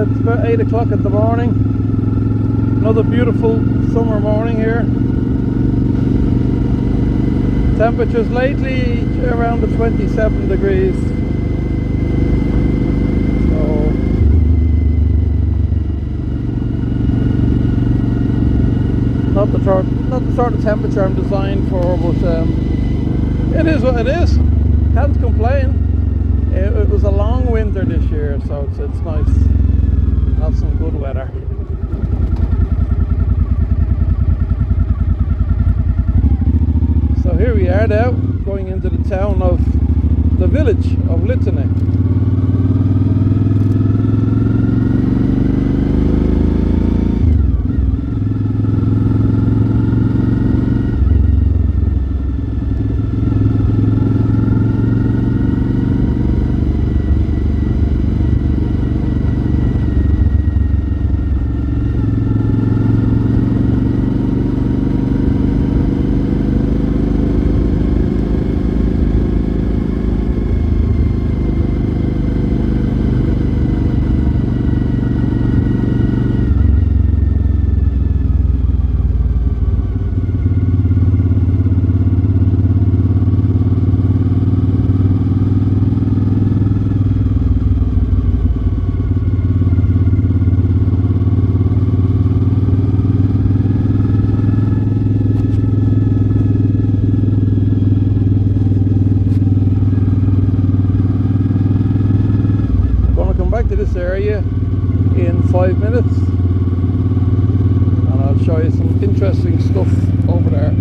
It's about 8 o'clock in the morning. Another beautiful summer morning here. Temperatures lately around the 27 degrees. So not the sort of temperature I'm designed for, but it is what it is. Can't complain. It was a long winter this year, so it's nice to have some good weather. So here we are now, going into the town of the village of Litene. This area in 5 minutes, and I'll show you some interesting stuff over there.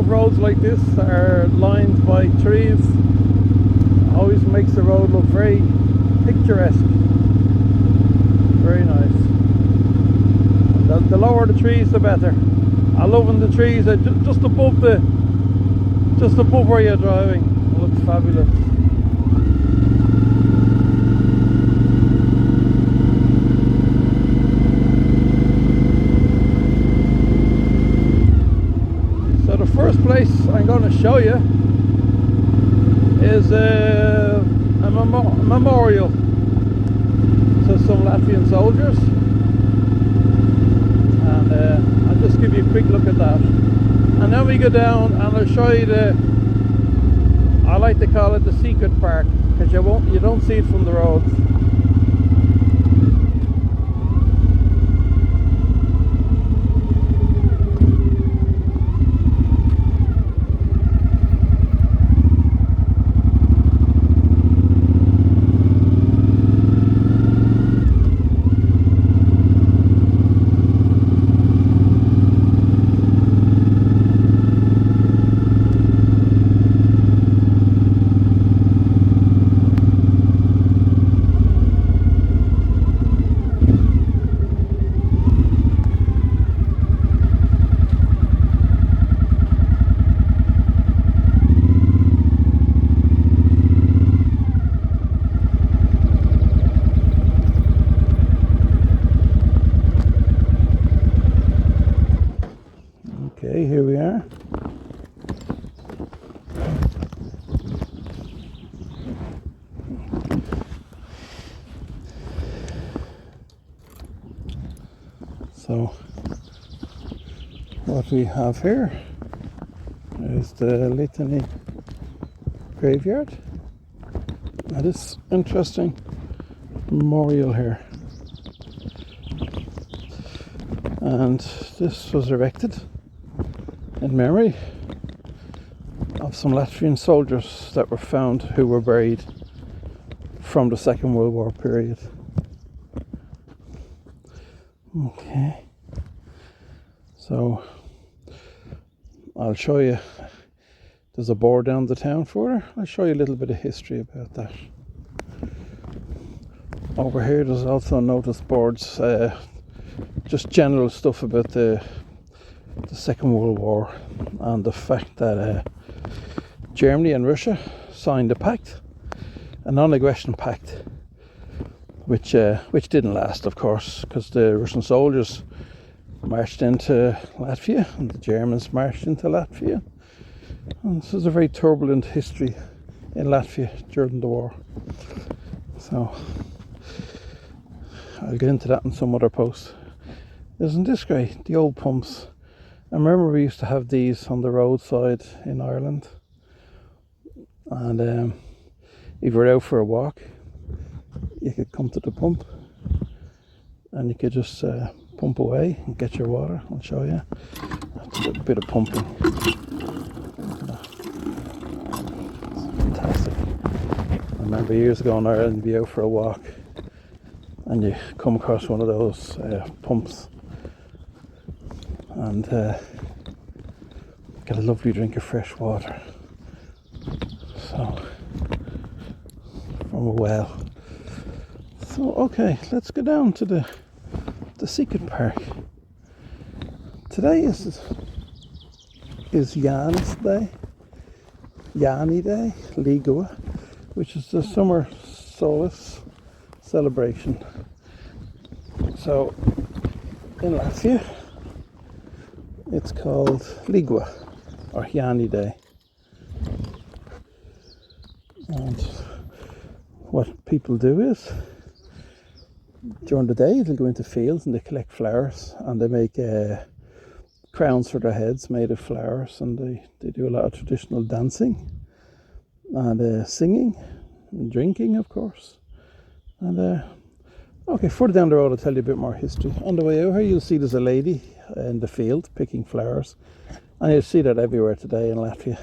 Roads like this are lined by trees. It always makes the road look very picturesque, very nice. And the lower the trees, the better. I love when the trees are just above where you're driving. It looks fabulous. First place I'm going to show you is a memorial to some Latvian soldiers, and I'll just give you a quick look at that, and then we go down and I'll show you I like to call it the secret part, because you don't see it from the roads. Okay, here we are. So what we have here is the Litene graveyard. Now this interesting memorial here, and this was erected in memory of some Latvian soldiers that were found who were buried from the Second World War period. Okay, so I'll show you, there's a board down the town further. I'll show you a little bit of history about that. Over here there's also notice boards, just general stuff about the Second World War and the fact that Germany and Russia signed a pact, a non-aggression pact, which didn't last, of course, because the Russian soldiers marched into Latvia and the Germans marched into Latvia. And this is a very turbulent history in Latvia during the war. So I'll get into that in some other post. Isn't this great? The old pumps. I remember we used to have these on the roadside in Ireland. And if you were out for a walk, you could come to the pump and you could just pump away and get your water. I'll show you. That's a bit of pumping. Fantastic. I remember years ago in Ireland, you'd be out for a walk and you come across one of those pumps and get a lovely drink of fresh water. So, from a well. So, okay, let's go down to the secret park. Today is Jan's Day, Jani Day, Ligua, which is the summer solstice celebration. So in Latvia it's called Ligua or Jani Day. And what people do is during the day they'll go into fields and they collect flowers and they make crowns for their heads made of flowers, and they do a lot of traditional dancing and singing and drinking, of course. And okay, further down the road I'll tell you a bit more history. On the way over here you'll see there's a lady in the field picking flowers, and you'll see that everywhere today in Latvia.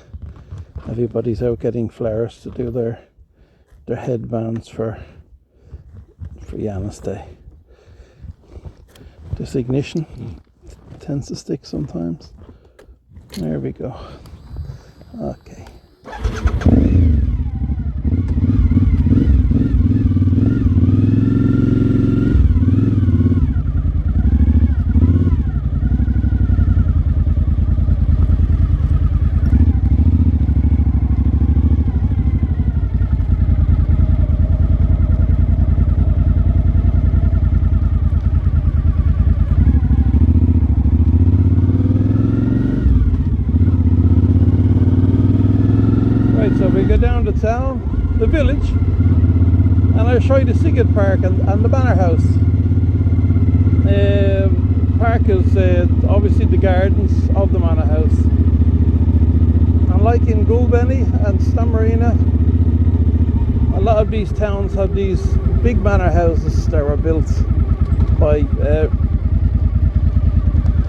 Everybody's out getting flowers to do their headbands for Janus Day. This ignition tends to stick sometimes. There we go. Okay. Down to town, the village, and I'll show you the Sigurd Park and the Manor House. Park is obviously the gardens of the Manor House. And like in Gulbene and Stamarina, a lot of these towns have these big manor houses that were built by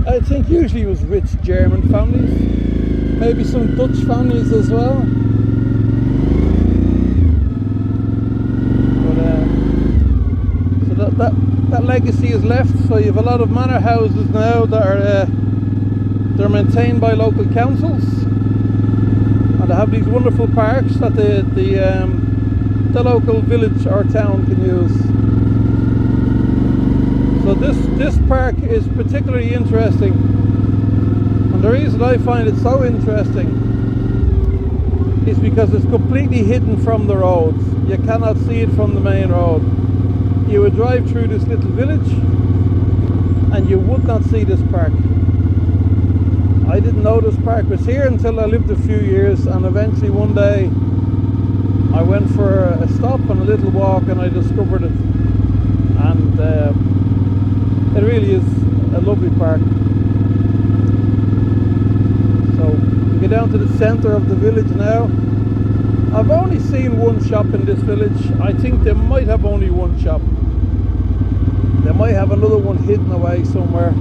I think usually it was rich German families, maybe some Dutch families as well. That legacy is left, so you have a lot of manor houses now that are they're maintained by local councils, and they have these wonderful parks that the local village or town can use. So this park is particularly interesting, and the reason I find it so interesting is because it's completely hidden from the roads. You cannot see it from the main road. You would drive through this little village and you would not see this park. I didn't know this park was here until I lived a few years, and eventually one day I went for a stop and a little walk and I discovered it, and it really is a lovely park. So we get down to the centre of the village now. I've only seen one shop in this village. I think they might have only one shop. They might have another one hidden away somewhere,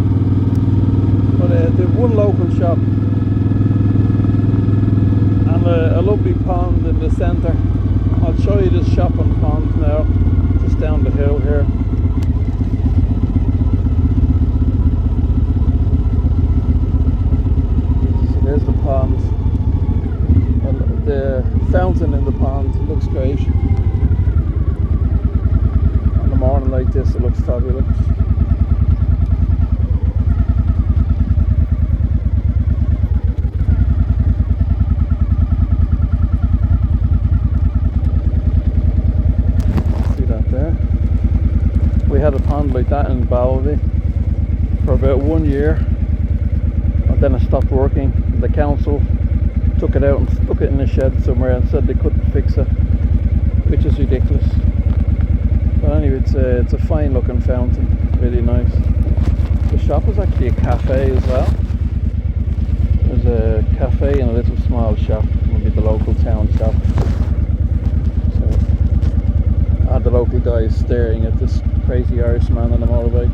but they have one local shop. And a lovely pond in the centre. I'll show you this shopping pond now, just down the hill here. So there's the pond. The fountain in the pond looks great. On a morning like this, it looks fabulous. We had a pond like that in Balvey for about 1 year, and then it stopped working. The council took it out and stuck it in a shed somewhere and said they couldn't fix it, which is ridiculous. But anyway, it's a fine looking fountain, really nice. The shop is actually a cafe as well. There's a cafe and a little small shop, maybe the local town shop. So I had the local guys staring at this crazy Irishman on a motorbike.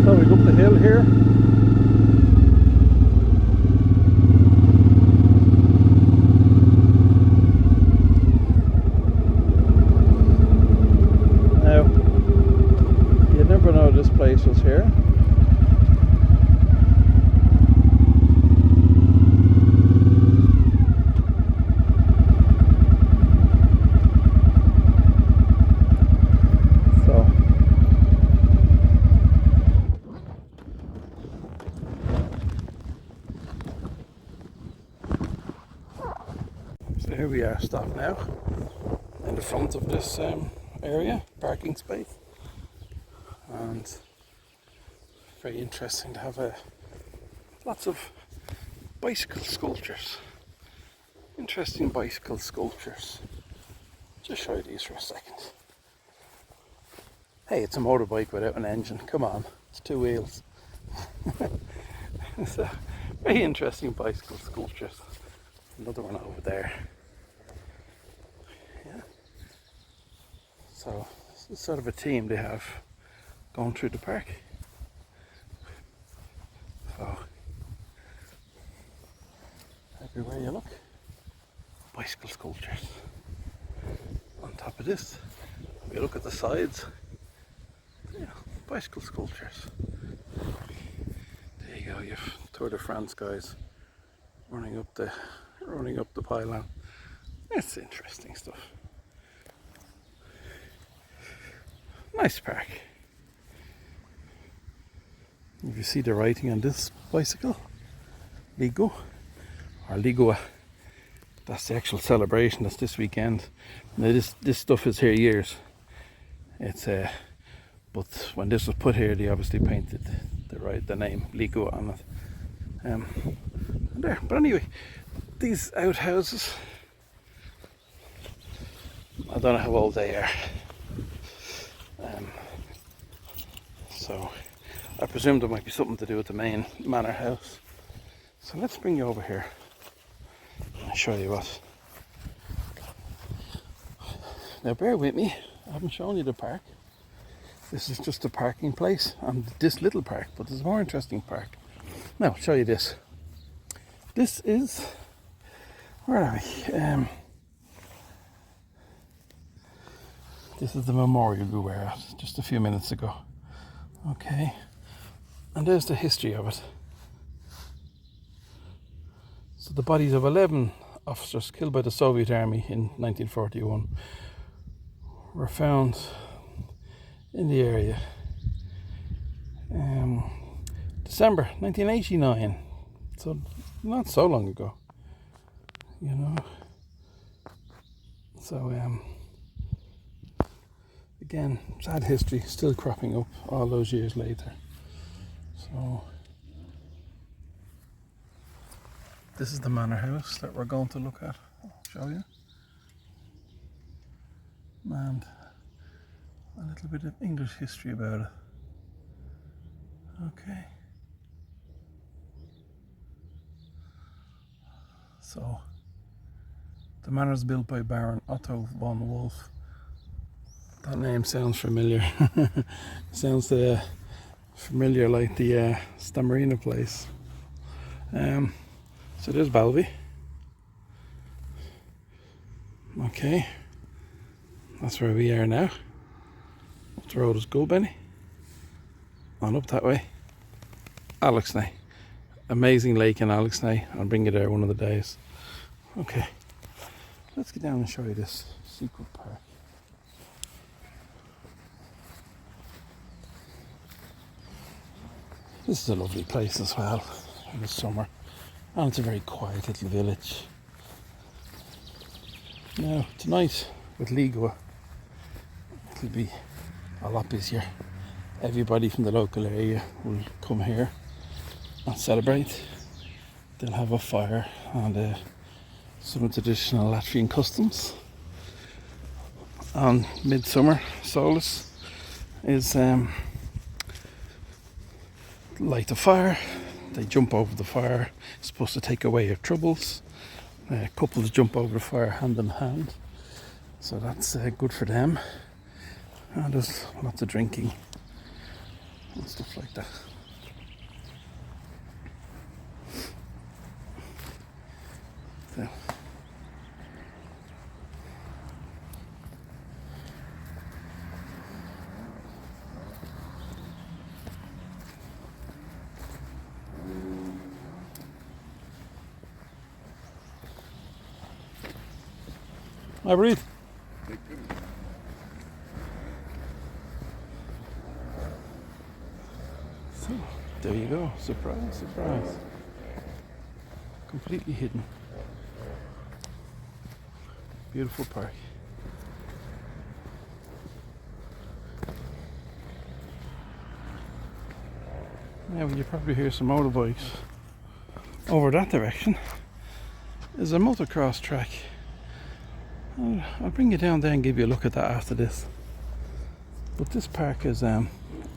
So we go up the hill here. This place was here. So here we are, stopped now in the front of this area, parking space. And very interesting to have lots of bicycle sculptures. Interesting bicycle sculptures. Just show you these for a second. Hey, it's a motorbike without an engine. Come on, it's 2 wheels. So, very interesting bicycle sculptures. Another one over there. Yeah. So it's sort of a team they have going through the park. So everywhere you look, bicycle sculptures. On top of this, we look at the sides, yeah, bicycle sculptures. There you go, you've Tour de France guys running up the pylon. It's interesting stuff. Nice park. If you see the writing on this bicycle, Ligo, or Ligua, that's the actual celebration. That's this weekend. Now this stuff is here years. It's but when this was put here, they obviously painted the name Ligua on it. And there. But anyway, these outhouses, I don't know how old they are. So I presume there might be something to do with the main manor house. So let's bring you over here and show you what. Now bear with me, I haven't shown you the park. This is just a parking place and this little park, but there's a more interesting park. Now I'll show you this. This is, where are we? This is the memorial we were at just a few minutes ago. Okay, and there's the history of it. So the bodies of 11 officers killed by the Soviet Army in 1941 were found in the area. December 1989, so not so long ago, you know. So again, sad history still cropping up all those years later. So this is the manor house that we're going to look at. I'll show you. And a little bit of English history about it. Okay. So The manor is built by Baron Otto von Wolf. That name sounds familiar. Sounds familiar like the Stamarina place. So there's Balby. Okay, that's where we are now. Up the road is Gulbene. On up that way, Litenē. Amazing lake in Litenē. I'll bring you there one of the days. Okay, let's get down and show you this secret park. This is a lovely place as well in the summer, and it's a very quiet little village. Now tonight with Ligo, it'll be a lot busier. Everybody from the local area will come here and celebrate. They'll have a fire and some traditional Latvian customs. On midsummer solstice is light the fire. They jump over the fire. It's supposed to take away your troubles. Couples jump over the fire hand in hand, so that's good for them. And there's lots of drinking and stuff like that. So. I breathe. So, there you go. Surprise, surprise. Completely hidden. Beautiful park. Now you probably hear some motorbikes. Over that direction is a motocross track. I'll bring you down there and give you a look at that after this. But this park is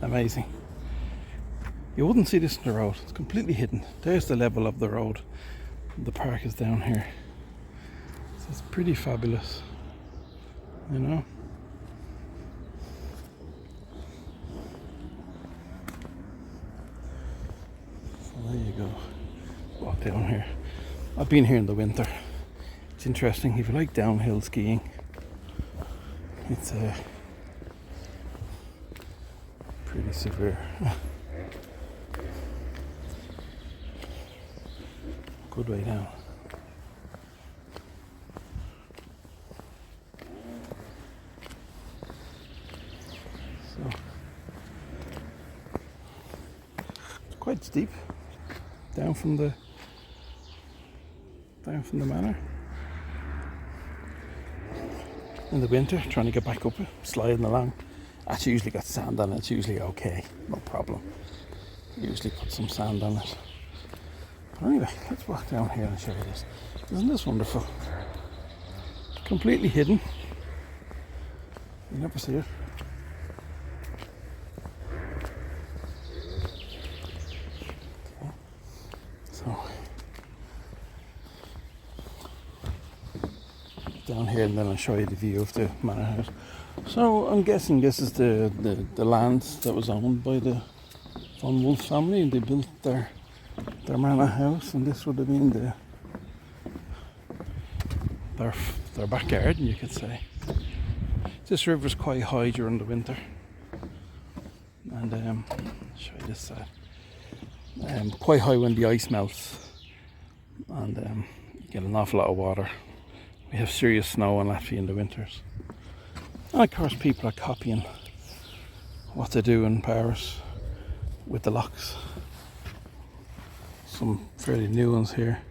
amazing. You wouldn't see this on the road. It's completely hidden. There's the level of the road. The park is down here. So it's pretty fabulous, you know. So there you go. Walk down here. I've been here in the winter. It's interesting if you like downhill skiing. It's pretty severe. Good way down. So it's quite steep down from the manor. In the winter, trying to get back up it, sliding along. Actually, usually got sand on it. It's usually okay, no problem. Usually put some sand on it. But anyway, let's walk down here and show you this. Isn't this wonderful? Completely hidden. You never see it. Okay. So down here, and then I'll show you the view of the manor house. So I'm guessing this is the land that was owned by the von Wolf family, and they built their manor house, and this would have been their back garden, you could say. This river's quite high during the winter, and I'll show you this side. Quite high when the ice melts, and you get an awful lot of water. We have serious snow in Latvia in the winters. And of course people are copying what they do in Paris with the locks. Some fairly new ones here.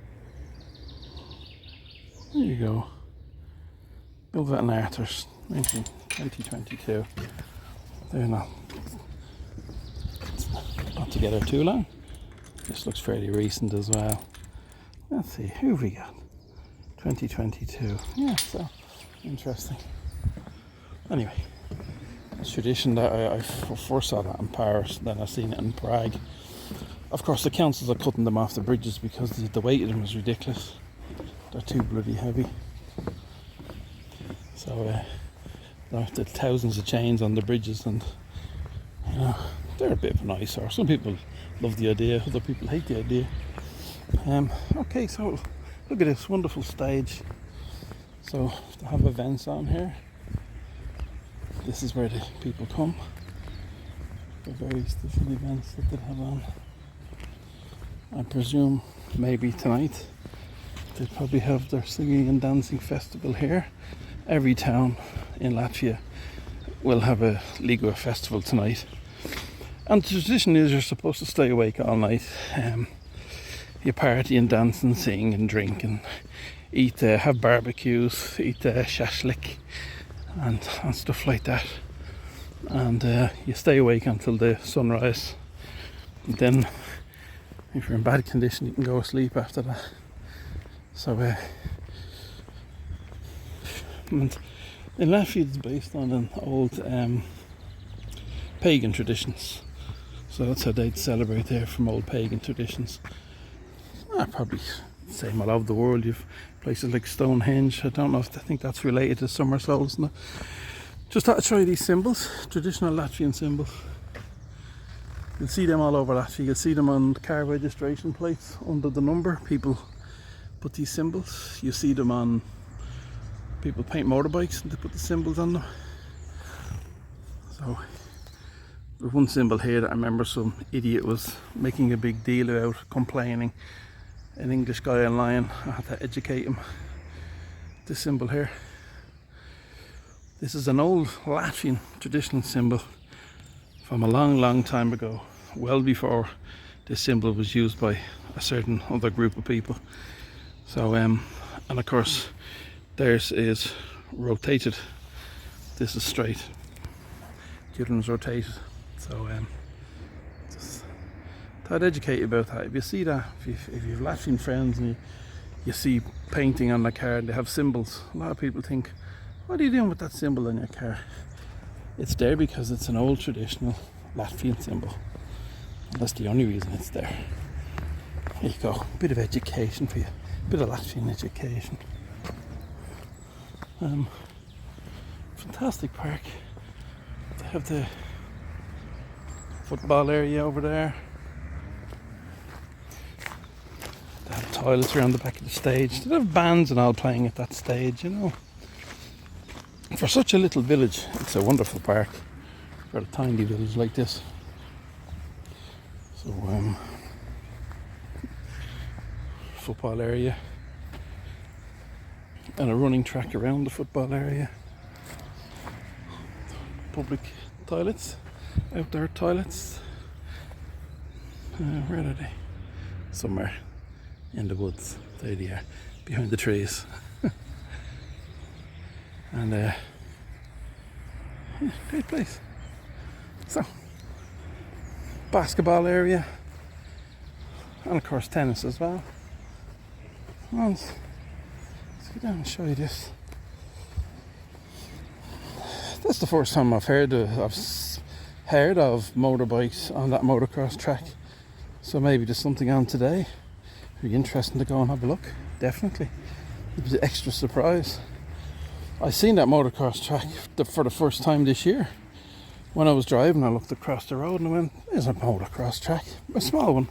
There you go. Built in Arthur's 2022. They're not together too long. This looks fairly recent as well. Let's see, who have we got? 2022. Yeah, so interesting. Anyway, it's tradition that I first saw that in Paris, then I've seen it in Prague. Of course, the councils are cutting them off the bridges because the weight of them is ridiculous. They're too bloody heavy. So the thousands of chains on the bridges, and you know, they're a bit of an eyesore. Some people love the idea, other people hate the idea. Okay, so look at this wonderful stage. So they have events on here. This is where the people come. The various different events that they have on. I presume maybe tonight they probably have their singing and dancing festival here. Every town in Latvia will have a Ligua festival tonight. And the tradition is you're supposed to stay awake all night. You party and dance and sing and drink and eat, have barbecues, eat shashlik and stuff like that. And you stay awake until the sunrise. And then, if you're in bad condition, you can go asleep after that. So, and in Latvia, it's based on an old pagan traditions. So that's how they'd celebrate there, from old pagan traditions. Probably same all over the world. You've places like Stonehenge. I don't know if I think that's related to summer solstice. Just thought I'd show you these symbols, traditional Latvian symbols. You'll see them all over Latvia. You'll see them on car registration plates under the number. People put these symbols. You see them on, people paint motorbikes and they put the symbols on them. So there's one symbol here that I remember some idiot was making a big deal about, complaining. An English guy online, I had to educate him. This symbol here. This is an old Latvian traditional symbol from a long time ago, well before this symbol was used by a certain other group of people. So, and of course, theirs is rotated. This is straight. The other one's rotated. So, just thought I'd educate you about that. If you see that, if you have Latvian friends and you see painting on the car and they have symbols, a lot of people think, what are you doing with that symbol on your car? It's there because it's an old traditional Latvian symbol. That's the only reason it's there. There you go, a bit of education for you, a bit of Latvian education. Fantastic park. They have the football area over there. They have toilets around the back of the stage. They have bands and all playing at that stage, you know. For such a little village, it's a wonderful park for a tiny village like this. So, football area and a running track around the football area. Public toilets, outdoor toilets. Where are they? Somewhere in the woods. There they are, behind the trees. And yeah, great place. So, basketball area, and of course tennis as well. And let's go down and show you this. That's the first time I've heard of motorbikes on that motocross track. So maybe there's something on today. It'd be interesting to go and have a look. Definitely, it'd be an extra surprise. I seen that motocross track for the first time this year. When I was driving, I looked across the road and I went, there's a motocross track, a small one.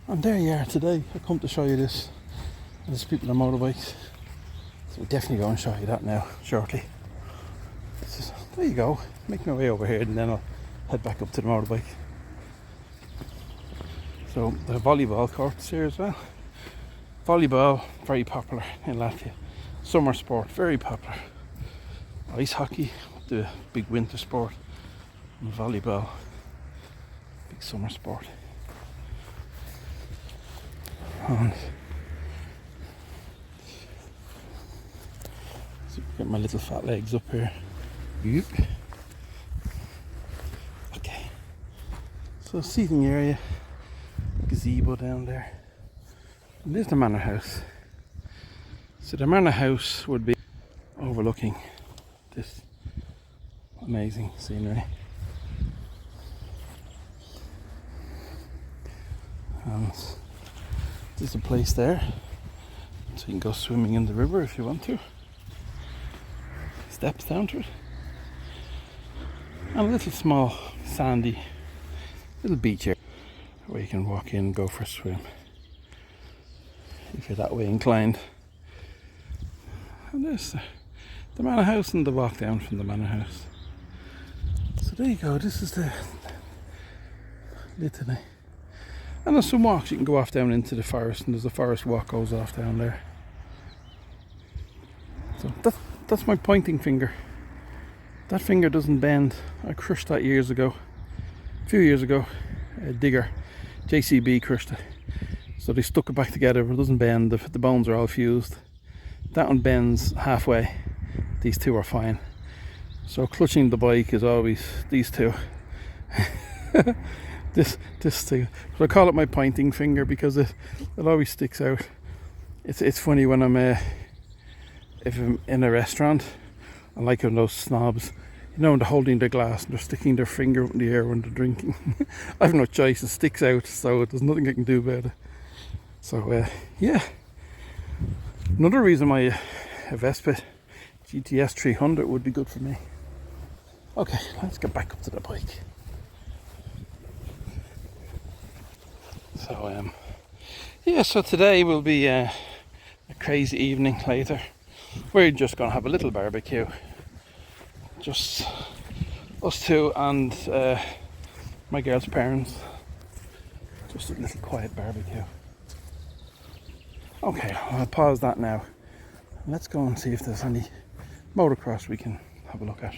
And there you are today. I come to show you this. There's people on motorbikes. So we'll definitely go and show you that now, shortly. So, there you go. Make my way over here and then I'll head back up to the motorbike. So the volleyball courts here as well. Volleyball, very popular in Latvia. Summer sport, very popular. Ice hockey, the big winter sport, and volleyball, big summer sport. And so get my little fat legs up here. Yep. Okay. So seating area, gazebo down there. And there's the manor house. So the manor house would be overlooking this amazing scenery. And there's a place there, so you can go swimming in the river if you want to. steps down to it. And a little small sandy little beach here where you can walk in and go for a swim if you're that way inclined. And there's the manor house and the walk down from the manor house. So there you go, this is the Litene. And there's some walks you can go off down into the forest, and there's a forest walk goes off down there. So that's my pointing finger. That finger doesn't bend. I crushed that years ago. A few years ago, a digger, JCB crushed it. So they stuck it back together, but it doesn't bend. The bones are all fused. That one bends halfway. These two are fine. So clutching the bike is always these two. this two. So I call it my pointing finger because it always sticks out. It's funny when if I'm in a restaurant, I like when those snobs, you know, when they're holding their glass and they're sticking their finger up in the air when they're drinking. I have no choice, it sticks out, so there's nothing I can do about it. So yeah, another reason why a Vespa GTS 300 would be good for me. Okay, let's get back up to the bike. So yeah, so today will be a crazy evening later. We're just going to have a little barbecue, just us two and my girl's parents. Just a little quiet barbecue. Okay, I'll pause that now. Let's go and see if there's any motocross we can have a look at.